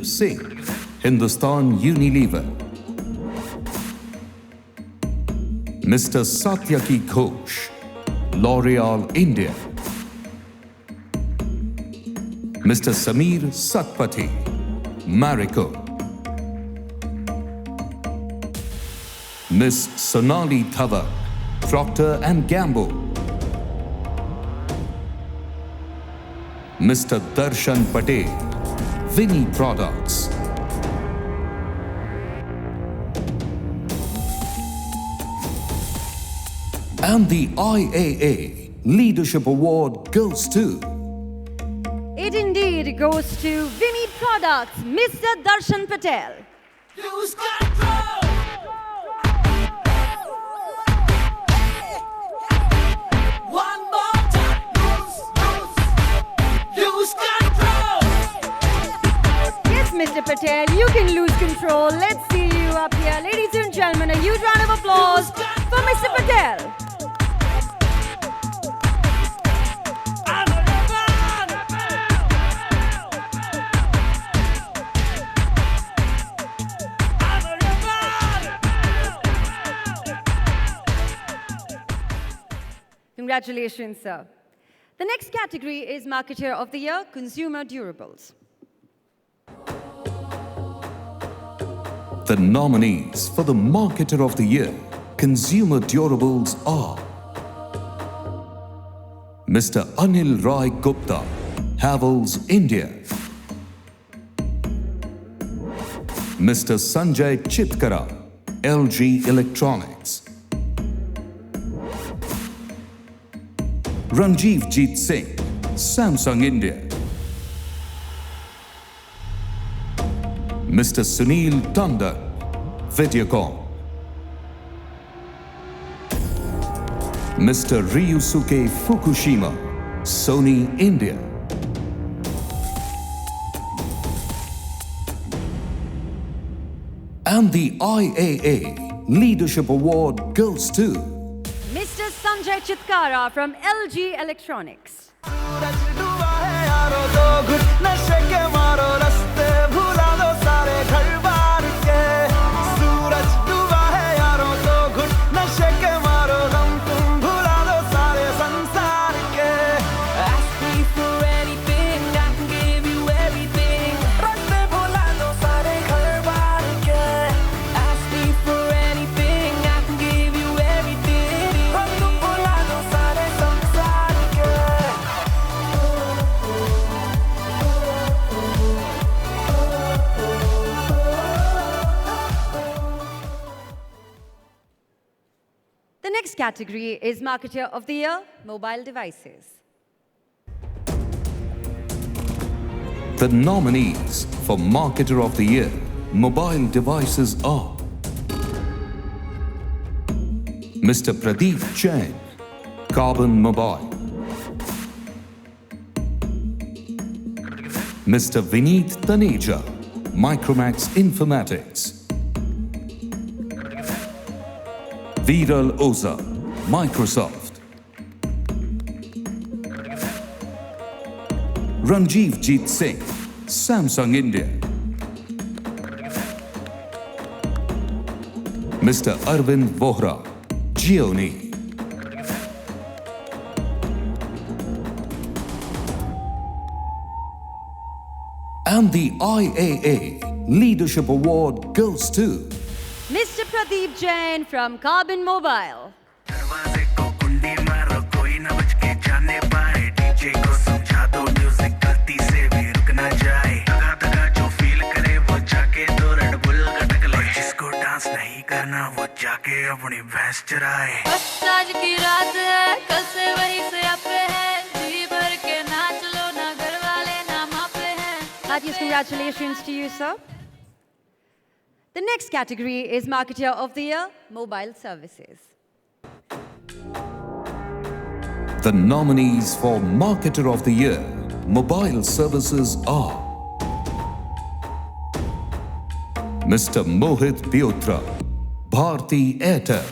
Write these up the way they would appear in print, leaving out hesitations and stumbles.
Ranjit Singh, Hindustan Unilever. Mr. Satyaki Ghosh, L'Oreal India. Mr. Sameer Satpathy, Marico. Miss Sonali Thavar, Procter & Gamble. Mr. Darshan Patel, Vinny Products. And the IAA Leadership Award goes to... It indeed goes to Vinny Products, Mr. Darshan Patel. Lose control! One more time! Lose control! Yes, Mr. Patel, you can lose control. Let's see you up here. Ladies and gentlemen, a huge round of applause for Mr. Patel. Congratulations, sir. The next category is Marketer of the Year, Consumer Durables. The nominees for the Marketer of the Year, Consumer Durables are Mr. Anil Rai Gupta, Havells, India. Mr. Sanjay Chitkara, LG Electronics. Ranjiv Jeet Singh, Samsung India. Mr. Sunil Tandon, Videocon. Mr. Ryusuke Fukushima, Sony India. And the IAA Leadership Award goes to Mr. Sanjay Chitkara from LG Electronics. The next category is Marketer of the Year, Mobile Devices. The nominees for Marketer of the Year, Mobile Devices are Mr. Pradeep Jain, Carbon Mobile. Mr. Vineet Taneja, Micromax Informatics. Viral Oza, Microsoft. Ranjiv Jeet Singh, Samsung India. Mr. Arvind Vohra, Gioni. And the IAA Leadership Award goes to Mr. Pradeep Jain from Carbon Mobile. Heartiest congratulations to you, sir. The next category is Marketer of the Year, Mobile Services. The nominees for Marketer of the Year, Mobile Services are Mr. Mohit Biotra, Bharti Airtel.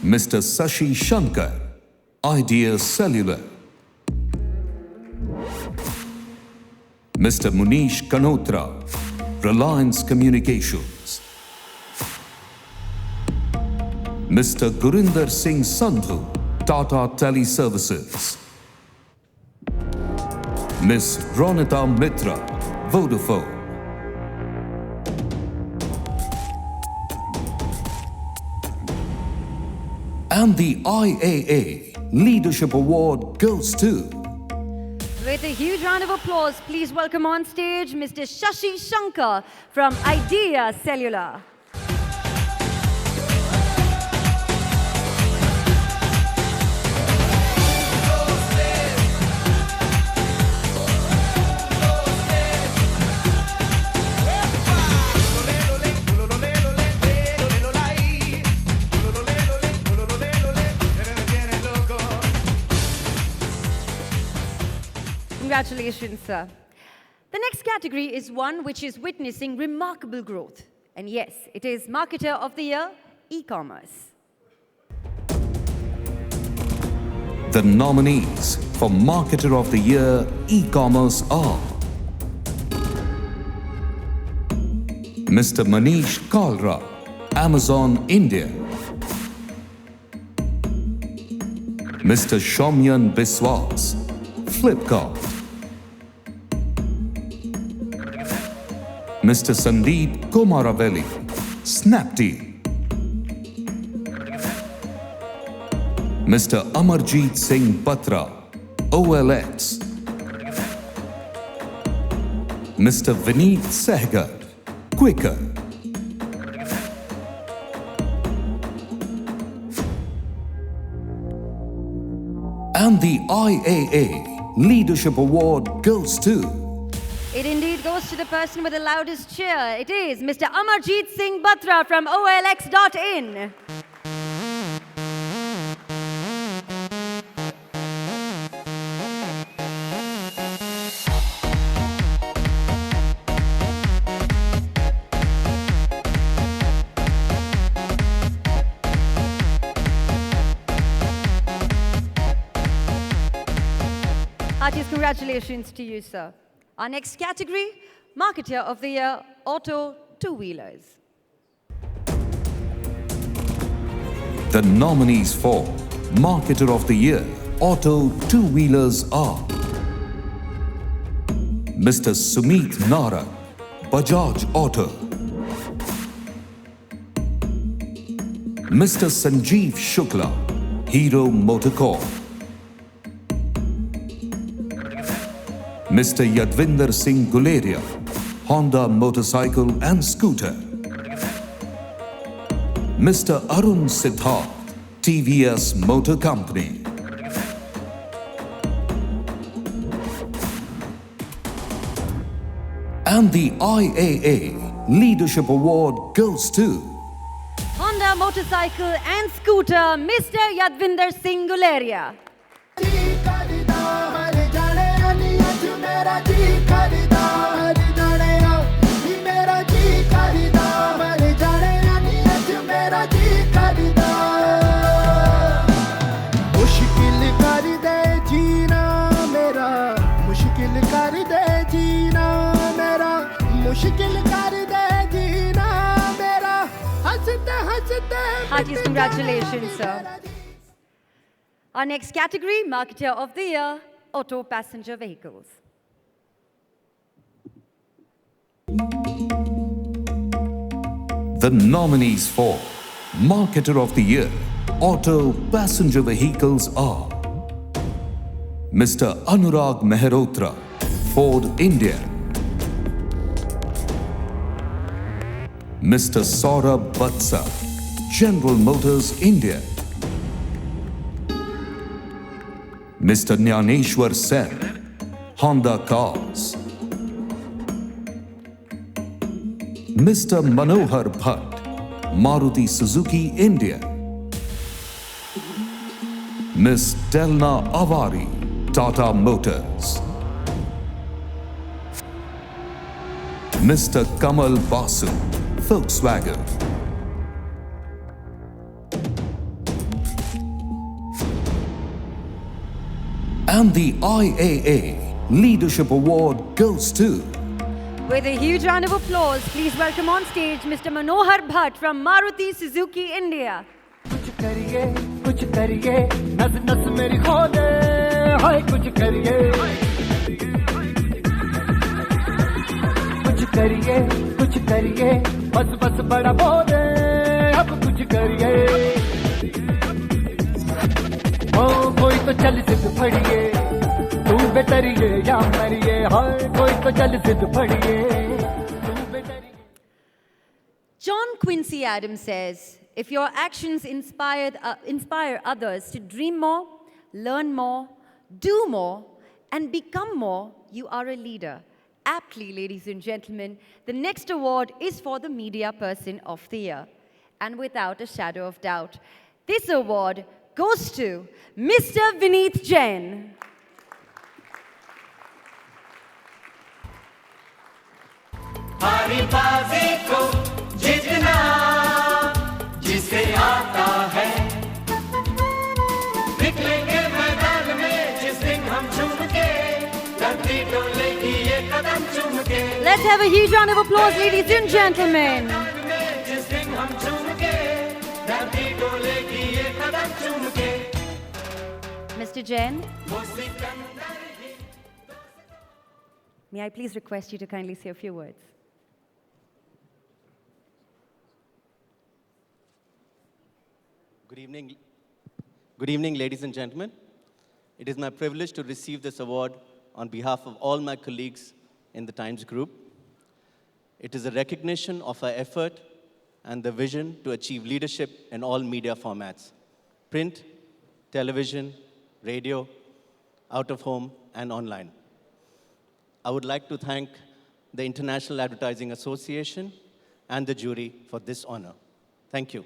Mr. Sashi Shankar, Idea Cellular. Mr. Munish Kanotra, Reliance Communications. Mr. Gurinder Singh Sandhu, Tata Teleservices. Miss Ronita Mitra, Vodafone. And the IAA Leadership Award goes to With a huge round of applause, please welcome on stage Mr. Shashi Shankar from Idea Cellular. Congratulations, sir. The next category is one which is witnessing remarkable growth. And yes, it is Marketer of the Year, E-commerce. the nominees for Marketer of the Year E-commerce are Mr. Manish Kalra, Amazon India. Mr. Shomyan Biswas, Flipkart. Mr. Sandeep Komaravelli, Snapdeal. Mr. Amarjeet Singh Batra, OLX. Mr. Vineet Sehgal, Quicker. And the IAA Leadership Award goes to It indeed goes to the person with the loudest cheer. It is Mr. Amarjeet Singh Batra from OLX.in. Heartiest congratulations to you, sir. Our next category, Marketer of the Year, Auto Two-Wheelers. the nominees for Marketer of the Year Auto Two-Wheelers are Mr. Sumit Nara, Bajaj Auto. Mr. Sanjeev Shukla, Hero Motorcorp. Mr. Yadvinder Singh Guleria, Honda Motorcycle and Scooter. Mr. Arun Siddharth, TVS Motor Company. And the IAA Leadership Award goes to Honda Motorcycle and Scooter, Mr. Yadvinder Singh Guleria. Heartiest congratulations, sir. Our next category, Marketer of the Year, Auto Passenger Vehicles. the nominees for Marketer of the Year Auto Passenger Vehicles are Mr. Anurag Mehrotra, Ford India. Mr. Saurabh Vatsa, General Motors India. Mr. Jnaneshwar Sen, Honda Cars. Mr. Manohar Bhatt, Maruti Suzuki India. Miss Delna Avari, Tata Motors. Mr. Kamal Basu, Volkswagen. And the IAA Leadership Award goes to... With a huge round of applause, please welcome on stage Mr. Manohar Bhatt from Maruti Suzuki, India. कुछ करिए नस नस मेरी खोले हाय कुछ करिए बस बस बड़ा बोले अब कुछ करिए ओ कोई तो चल जिद फड़िए तू बेतरिए या मरिए हाय कोई तो चल जिद फड़िए तू बेतरिए. John Quincy Adams says, if your actions inspire others to dream more, learn more, do more, and become more, you are a leader. Aptly, ladies and gentlemen, the next award is for the Media Person of the Year. And without a shadow of doubt, this award goes to Mr. Vineet Jain. हारी बाजी को जीतना जिसे आता है निकलेंगे मैदान में जिस दिन हम झूम के धरती डोलेगी ये कदम चूम के. Let's have a huge round of applause, ladies and gentlemen. जिस दिन हम झूम के धरती डोलेगी ये कदम चूम के. Mr. Jain, may I please request you to kindly say a few words? Good evening, ladies and gentlemen. It is my privilege to receive this award on behalf of all my colleagues in the Times Group. It is a recognition of our effort and the vision to achieve leadership in all media formats: print, television, radio, out of home, and online. I would like to thank the International Advertising Association and the jury for this honor. Thank you.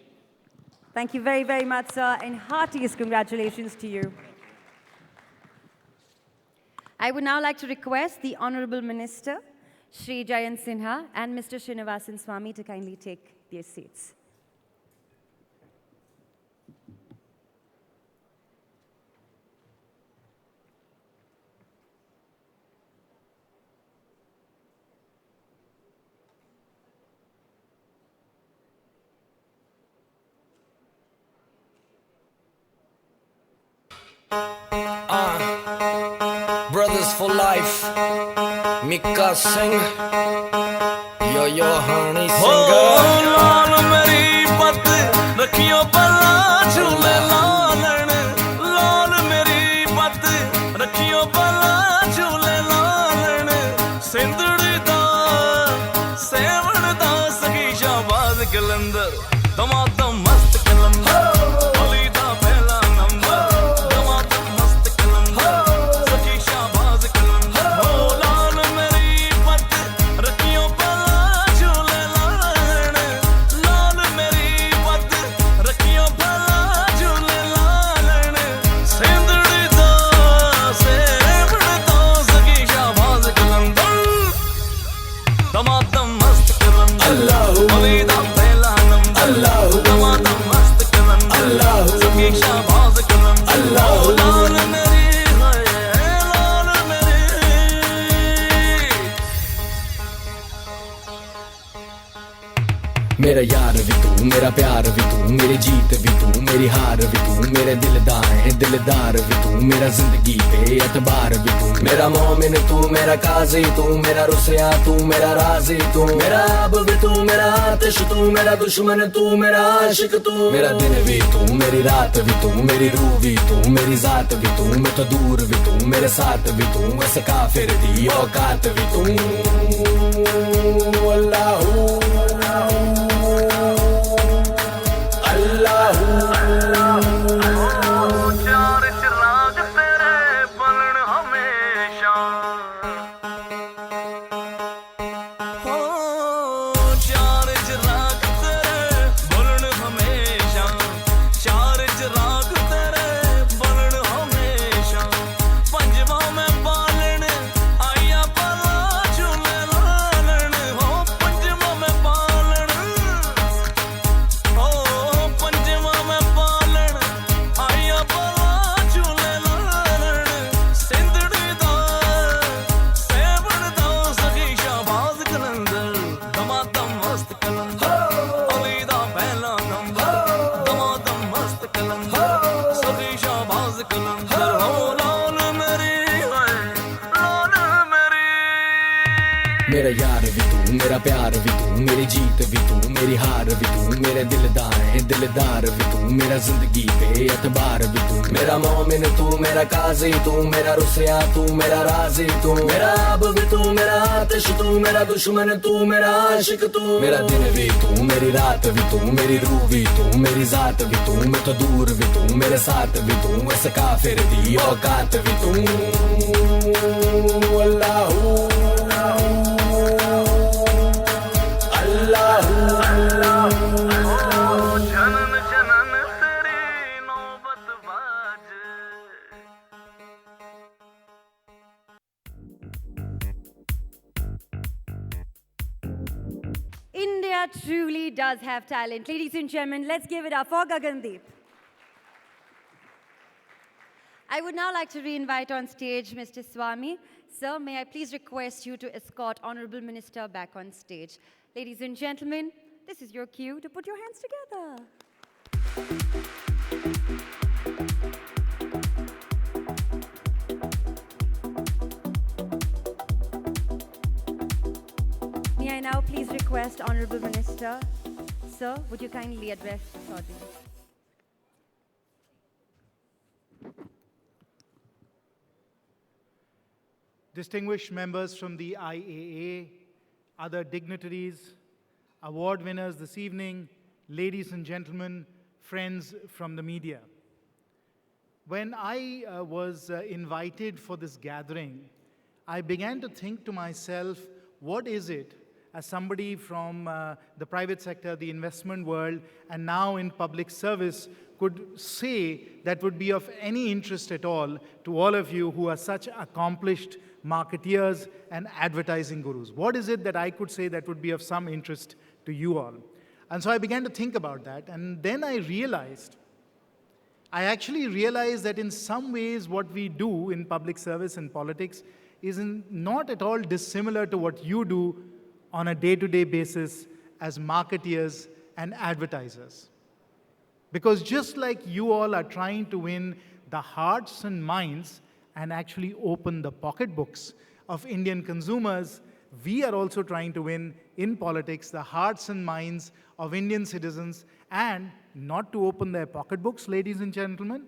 Thank you very, very much, sir, and heartiest congratulations to you. I would now like to request the Honorable Minister, Shri Jayant Sinha, and Mr. Srinivasan Swamy to kindly take their seats. Brothers for life, Mika Singh, yo honey singer. लाल मेरी पत रखियो पला झूले लालन, लाल मेरी पत रखियो पला झूले लालन, सिंदड़ी दा सेवण दा सगी शाबाद कलंदर, दमादम मस्त कलंदर. मेरा यार भी तू, मेरा प्यार भी तू, मेरी जीत भी तू, मेरी हार भी तू, मेरे दिलदार भी तू, मेरा जिंदगी पे एतबार भी तू, मेरा मोमिन तू, मेरा काजी तू, मेरा रुसया तू, मेरा राजी तू, मेरा अब भी तू, मेरा आतिश तू, मेरा दुश्मन तू, मेरा आशिक तू, मेरा दिन भी तू, मेरी रात भी तू, मेरी रूह भी तू, मेरी जात भी तू, मैं तो दूर भी तू, मेरे साथ भी तू, वैसे काफिर दी औकात भी तू. अल्लाहू चार चिराग तेरे बलन हमेशा, हो चार चिराग तेरे बलन हमेशा, चार चिराग तेरे बलन हमेशा, पंजवा में बालन आया पला झूले लालन, हो पंजवा में मेरा यार भी तू मेरा प्यार भी तू मेरी जीत भी तू मेरी हार भी तू मेरे दिलदार भी तू मेरा जिंदगी पे एतबार भी तू मेरा मोमिन तू मेरा काजी तू मेरा रुसिया तू मेरा राजी तू मेरा आब भी तू मेरा आतिश तू मेरा दुश्मन तू मेरा आशिक तू मेरा दिन भी तू मेरी रात भी तू मेरी रूह भी तू मेरी जात भी तू मैं तो दूर भी तू मेरे साथ भी तू इस काफिर दी औकात भी तू Allahu India truly does have talent. Ladies and gentlemen, let's give it up for Gagandeep. I would now like to re-invite on stage Mr. Swami. Sir, may I please request you to escort Honorable Minister back on stage. Ladies and gentlemen, this is your cue to put your hands together. May I now please request Honorable Minister, sir, would you kindly address this audience? Distinguished members from the IAA, other dignitaries, award winners this evening, ladies and gentlemen, friends from the media. When I was invited for this gathering, I began to think to myself, what is it, as somebody from the private sector, the investment world, and now in public service, could say that would be of any interest at all to all of you who are such accomplished marketeers and advertising gurus? What is it that I could say that would be of some interest to you all? And so I began to think about that, and then I actually realized that in some ways what we do in public service and politics is not at all dissimilar to what you do on a day-to-day basis as marketeers and advertisers. Because just like you all are trying to win the hearts and minds and actually open the pocketbooks of Indian consumers, we are also trying to win in politics the hearts and minds of Indian citizens, and not to open their pocketbooks, ladies and gentlemen,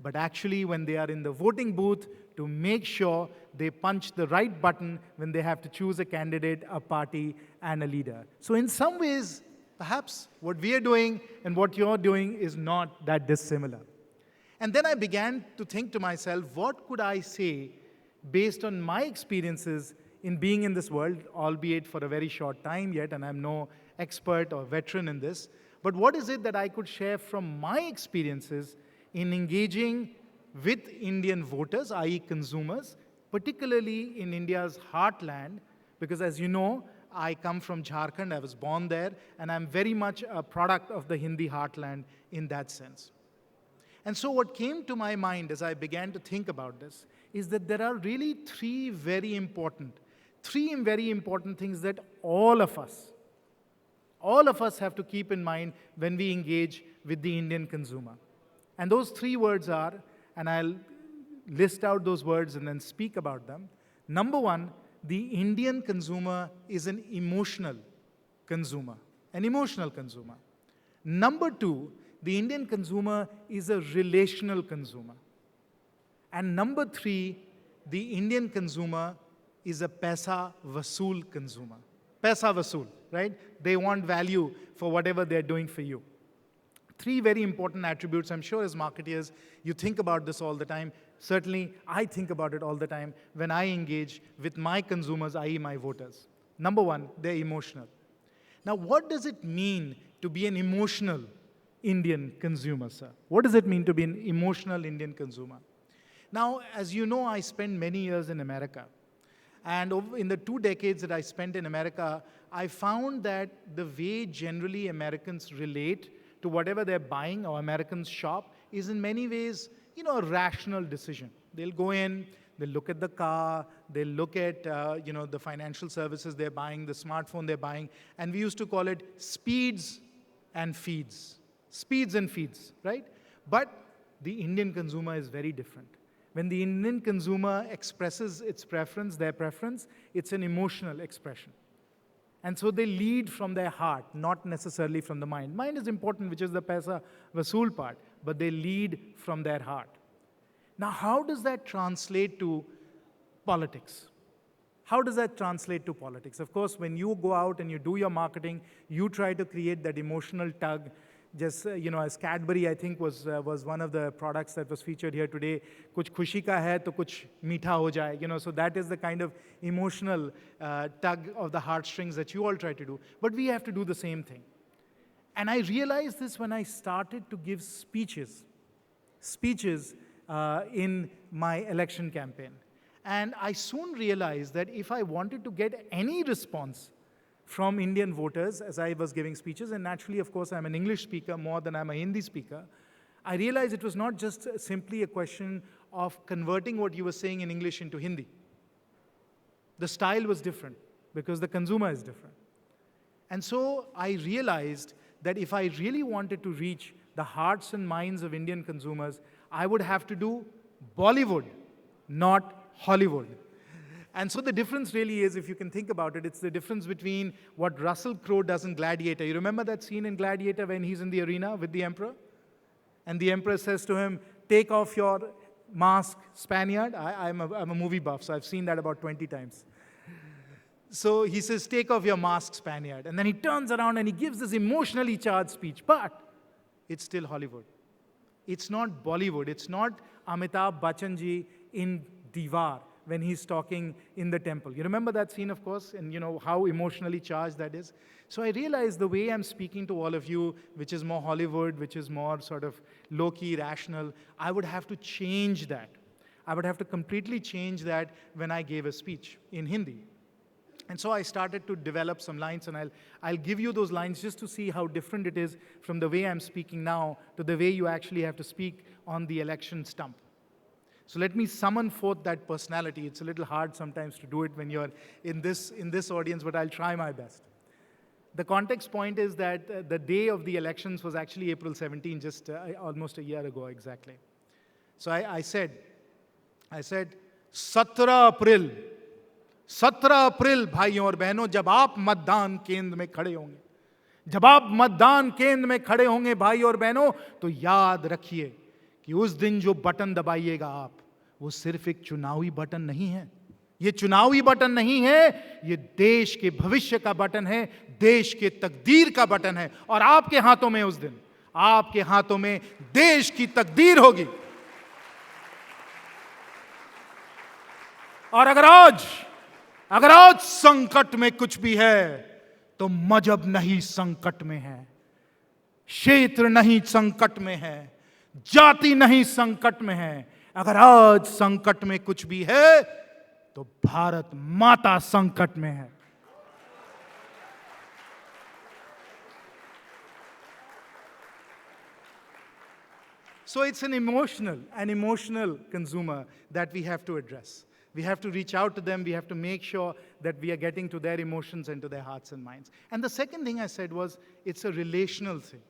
but actually when they are in the voting booth to make sure they punch the right button when they have to choose a candidate, a party, and a leader. So in some ways, perhaps what we are doing and what you're doing is not that dissimilar. And then I began to think to myself, what could I say based on my experiences in being in this world, albeit for a very short time yet, and I'm no expert or veteran in this, but what is it that I could share from my experiences in engaging with Indian voters, i.e. consumers, particularly in India's heartland, because as you know, I come from Jharkhand, I was born there, and I'm very much a product of the Hindi heartland in that sense. And so what came to my mind as I began to think about this is that there are really three very important things that all of us have to keep in mind when we engage with the Indian consumer. And those three words are, and I'll list out those words and then speak about them. Number one, the Indian consumer is an emotional consumer. Number two, the Indian consumer is a relational consumer. And number three, the Indian consumer is a paisa vasool consumer. Paisa vasool, right? They want value for whatever they're doing for you. Three very important attributes. I'm sure as marketeers, you think about this all the time. Certainly, I think about it all the time when I engage with my consumers, i.e. my voters. Number one, they're emotional. Now, what does it mean to be an emotional Indian consumer, sir? What does it mean to be an emotional Indian consumer? Now, as you know, I spent many years in America. And in the 2 decades that I spent in America, I found that the way generally Americans relate to whatever they're buying or Americans shop is in many ways, a rational decision. They'll go in, they'll look at the car, they'll look at, the financial services they're buying, the smartphone they're buying, and we used to call it speeds and feeds. Speeds and feeds, right? But the Indian consumer is very different. When the Indian consumer expresses its preference, their preference, it's an emotional expression. And so they lead from their heart, not necessarily from the mind. Mind is important, which is the paisa vasool part, but they lead from their heart. Now, how does that translate to politics? How does that translate to politics? Of course, when you go out and you do your marketing, you try to create that emotional tug. Just, as Cadbury, I think, was one of the products that was featured here today. Kuch khushi ka hai, to kuch meetha ho jaye. So that is the kind of emotional tug of the heartstrings that you all try to do. But we have to do the same thing. And I realized this when I started to give speeches in my election campaign. And I soon realized that if I wanted to get any response from Indian voters as I was giving speeches, and naturally, of course, I'm an English speaker more than I'm a Hindi speaker, I realized it was not just simply a question of converting what you were saying in English into Hindi. The style was different because the consumer is different. And so I realized that if I really wanted to reach the hearts and minds of Indian consumers, I would have to do Bollywood, not Hollywood. And so the difference really is, if you can think about it, it's the difference between what Russell Crowe does in Gladiator. You remember that scene in Gladiator when he's in the arena with the emperor? And the emperor says to him, take off your mask, Spaniard. I'm a movie buff, so I've seen that about 20 times. So he says, take off your mask, Spaniard. And then he turns around and he gives this emotionally charged speech. But it's still Hollywood. It's not Bollywood. It's not Amitabh Bachchan ji in Diwar when he's talking in the temple. You remember that scene, of course, and how emotionally charged that is. So I realized the way I'm speaking to all of you, which is more Hollywood, which is more sort of low-key, rational, I would have to change that. I would have to completely change that when I gave a speech in Hindi. And so I started to develop some lines, and I'll give you those lines just to see how different it is from the way I'm speaking now to the way you actually have to speak on the election stump. So let me summon forth that personality. It's a little hard sometimes to do it when you're in this audience, but I'll try my best. The context point is that the day of the elections was actually April 17, just almost a year ago exactly. So I said, 17 अप्रैल भाइयों और बहनों, जब आप मतदान केंद्र में खड़े होंगे, जब आप मतदान केंद्र में खड़े होंगे भाई और बहनों, तो याद रखिए कि उस दिन जो बटन दबाइएगा आप, वो सिर्फ एक चुनावी बटन नहीं है। ये चुनावी बटन नहीं है, ये देश के भविष्य का बटन है, देश के तकदीर का बटन है। और आपके हाथों में उस दिन, आपके हाथों में देश की तकदीर होगी। और अगर आज संकट में कुछ भी है, तो मजहब नहीं संकट में है, क्षेत्र नहीं संकट में है, जाति नहीं संकट में है। अगर आज संकट में कुछ भी है, तो भारत माता संकट में है। So it's an emotional consumer that we have to address. We have to reach out to them. We have to make sure that we are getting to their emotions and to their hearts and minds. And the second thing I said was, it's a relational thing.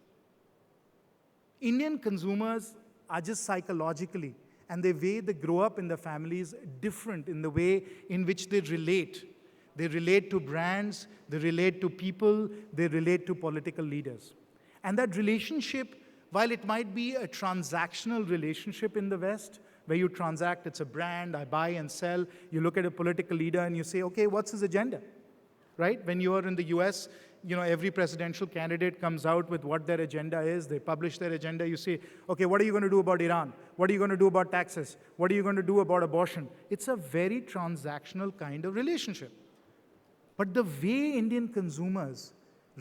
Indian consumers are just psychologically, and the way they grow up in the families, different in the way in which they relate. They relate to brands, they relate to people, they relate to political leaders. And that relationship, while it might be a transactional relationship in the West, where you transact, it's a brand, I buy and sell, you look at a political leader and you say, okay, what's his agenda? Right? When you are in the US, every presidential candidate comes out with what their agenda is. They publish their agenda. You say, okay, what are you going to do about Iran? What are you going to do about taxes? What are you going to do about abortion? It's a very transactional kind of relationship. But the way Indian consumers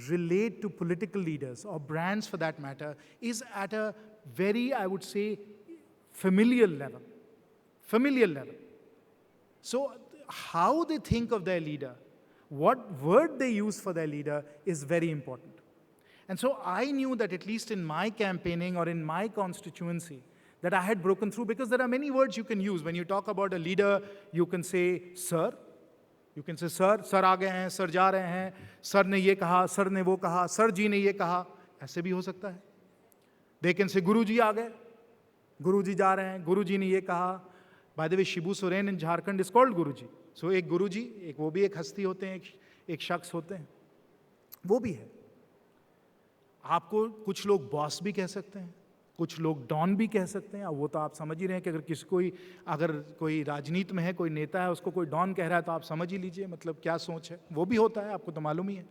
relate to political leaders, or brands for that matter, is at a very, I would say, familial level. Familial level. So how they think of their leader, what word they use for their leader is very important. And so I knew that at least in my campaigning or in my constituency, that I had broken through, because there are many words you can use. When you talk about a leader, you can say, sir. You can say, sir aa gaye hain, sir ja rahe hain, sir ne ye kaha, sir ne wo kaha, sir ji ne ye kaha. ऐसे भी हो सकता है. They can say, गुरु जी आ गए, गुरु जी जा रहे हैं, गुरु जी ने ये कहा. By the way, Shibu Soren in Jharkhand is called Guruji. So एक गुरुजी, एक वो भी एक हस्ती होते हैं, एक शख्स होते हैं, वो भी है. आपको कुछ लोग बॉस भी कह सकते हैं, कुछ लोग डॉन भी कह सकते हैं. अब वो तो आप समझ ही रहे हैं कि अगर कोई राजनीति में है, कोई नेता है, उसको कोई डॉन कह रहा है तो आप समझ ही लीजिए मतलब क्या सोच है. वो भी होता है, आपको तो मालूम ही है,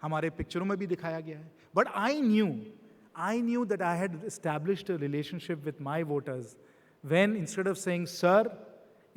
हमारे पिक्चरों में भी दिखाया गया है. But I knew that I had established a relationship with my voters when instead of saying sir,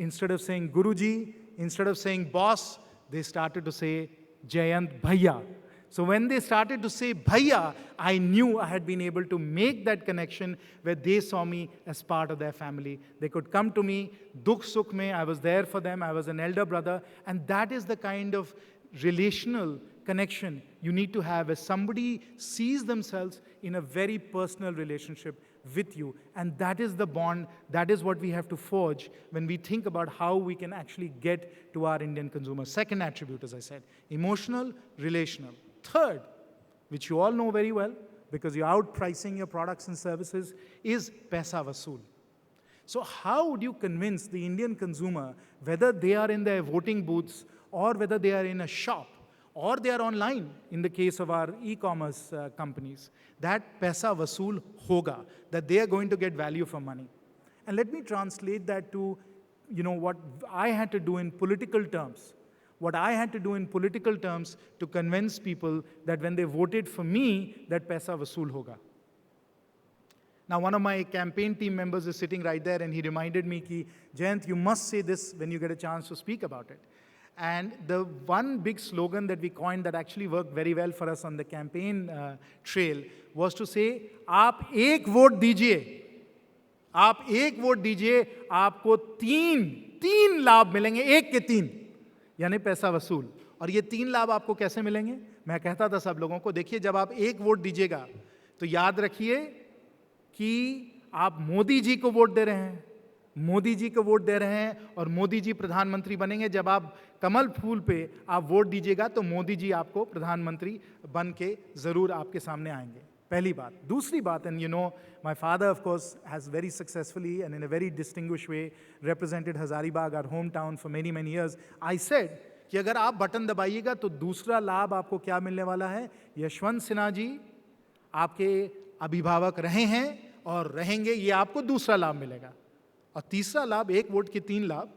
instead of saying Guruji, instead of saying boss, they started to say Jayant Bhaiya. So when they started to say Bhaiya, I knew I had been able to make that connection where they saw me as part of their family. They could come to me, dukh sukh mein, I was there for them, I was an elder brother, and that is the kind of relational connection you need to have as somebody sees themselves in a very personal relationship with you. And that is the bond, that is what we have to forge when we think about how we can actually get to our Indian consumers. Second attribute, as I said, emotional, relational. Third, which you all know very well, because you're outpricing your products and services, is paisa vasool. So how would you convince the Indian consumer, whether they are in their voting booths or whether they are in a shop, or they are online, in the case of our e-commerce companies, that paisa vasool hoga, that they are going to get value for money. And let me translate that to, what I had to do in political terms. What I had to do in political terms to convince people that when they voted for me, that paisa vasool hoga. Now, one of my campaign team members is sitting right there, and he reminded me, ki, Jayant, you must say this when you get a chance to speak about it. And the one big slogan that we coined that actually worked very well for us on the campaign trail was to say, आप एक vote दीजिए, आप एक vote दीजिए, आपको तीन लाभ मिलेंगे, एक के तीन, यानी पैसा वसूल. और ये 3 लाभ आपको कैसे मिलेंगे? मैं कहता था सब लोगों को, देखिए जब आप एक वोट दीजिएगा तो याद रखिए कि आप मोदी जी को वोट दे रहे हैं, मोदी जी को वोट दे रहे हैं और मोदी जी प्रधानमंत्री बनेंगे. जब आप कमल फूल पे आप वोट दीजिएगा तो मोदी जी आपको प्रधानमंत्री बन के जरूर आपके सामने आएंगे. पहली बात. दूसरी बात, and my father of course has very successfully and in a very distinguished way represented Hazaribagh, our hometown, for many years. I said कि अगर आप बटन दबाइएगा तो दूसरा लाभ आपको क्या मिलने वाला है? यशवंत सिन्हा जी आपके अभिभावक रहे हैं और रहेंगे, ये आपको दूसरा लाभ मिलेगा. और तीसरा लाभ, एक वोट के 3 लाभ,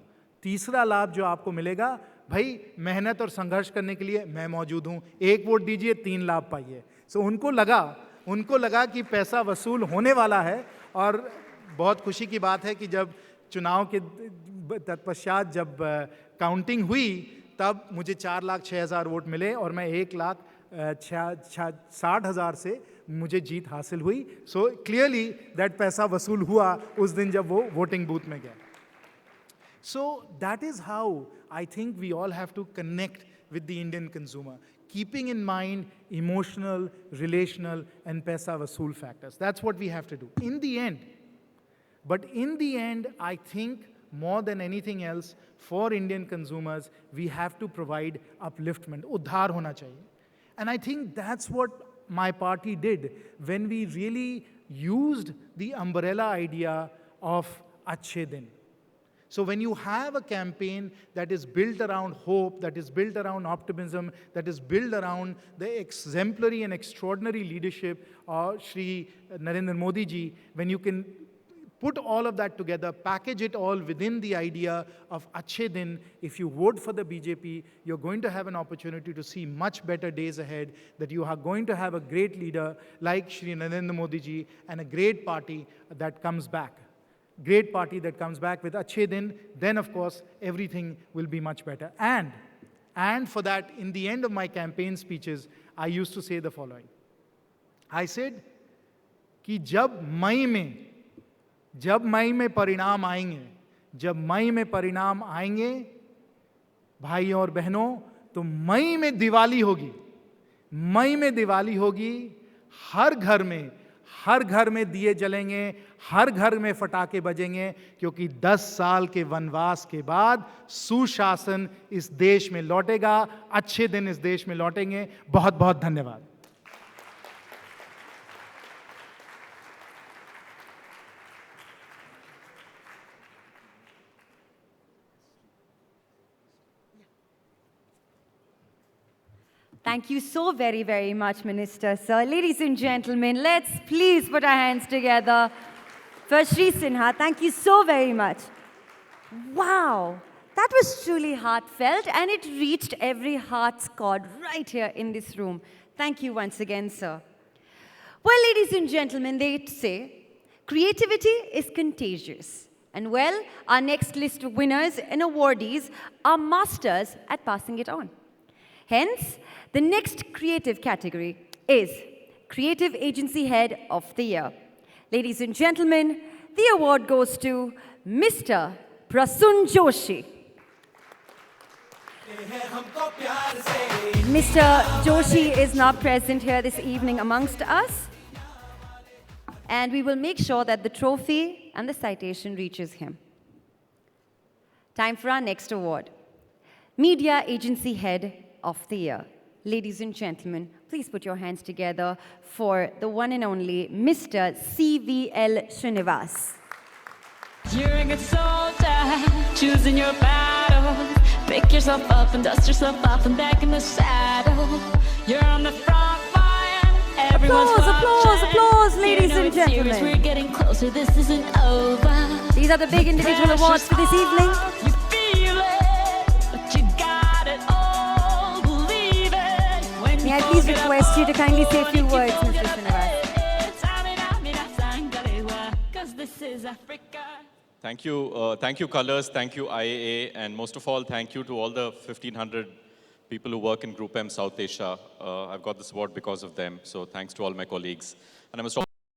तीसरा लाभ जो आपको मिलेगा, भाई मेहनत और संघर्ष करने के लिए मैं मौजूद हूं, एक वोट दीजिए 3 लाभ पाइए. सो उनको लगा कि पैसा वसूल होने वाला है. और बहुत खुशी की बात है कि जब चुनाव के तत्पश्चात जब काउंटिंग हुई तब मुझे 4,06,000 वोट मिले और मैं 1,60,000 से मुझे जीत हासिल हुई. सो क्लियरली दैट पैसा वसूल हुआ उस दिन जब वो वोटिंग बूथ में गया. So that is how I think we all have to connect with the Indian consumer, keeping in mind emotional, relational, and paisa vasool factors. That's what we have to do. In the end, I think more than anything else, for Indian consumers, we have to provide upliftment. Udhar hona chahiye. And I think that's what my party did when we really used the umbrella idea of Achhe Din. So when you have a campaign that is built around hope, that is built around optimism, that is built around the exemplary and extraordinary leadership of Shri Narendra Modi ji, when you can put all of that together, package it all within the idea of Achhe Din, if you vote for the BJP, you're going to have an opportunity to see much better days ahead, that you are going to have a great leader like Shri Narendra Modi ji and a great party that comes back. Great party that comes back with Achhe Din, then of course everything will be much better. And for that, in the end of my campaign speeches, I used to say the following. I said कि जब मई में परिणाम आएंगे, भाई और बहनों, तो मई में दिवाली होगी. हर घर में दिए जलेंगे, हर घर में फटाके बजेंगे, क्योंकि 10 साल के वनवास के बाद सुशासन इस देश में लौटेगा, अच्छे दिन इस देश में लौटेंगे. बहुत बहुत धन्यवाद. Thank you so very, very much, Minister, sir. Ladies and gentlemen, let's please put our hands together for Shri Sinha. Thank you so very much. Wow, that was truly heartfelt, and it reached every heart's chord right here in this room. Thank you once again, sir. Well, ladies and gentlemen, they say creativity is contagious. And well, our next list of winners and awardees are masters at passing it on. Hence, the next creative category is Creative Agency Head of the Year. Ladies and gentlemen, the award goes to Mr. Prasun Joshi. Mr. Joshi is now present here this evening amongst us, and we will make sure that the trophy and the citation reaches him. Time for our next award, Media Agency Head of the Year. Ladies and gentlemen, please put your hands together for the one and only Mr. CVL Srinivas. You're a good soldier, choosing your battles. Pick yourself up and dust yourself off and back in the saddle. You're on the front line. Everyone's Applause, applause, ladies and it's serious, gentlemen. we're getting closer, this isn't over. These are the big individual awards for this evening. You feel it, but you got it all. Believe it. When May I please request you to kindly say a few words, Mr. Srinivas. Because this is Africa. Thank you, Colors. Thank you, IAA. And most of all, thank you to all the 1,500 people who work in Group M South Asia. I've got this award because of them. So thanks to all my colleagues. And I must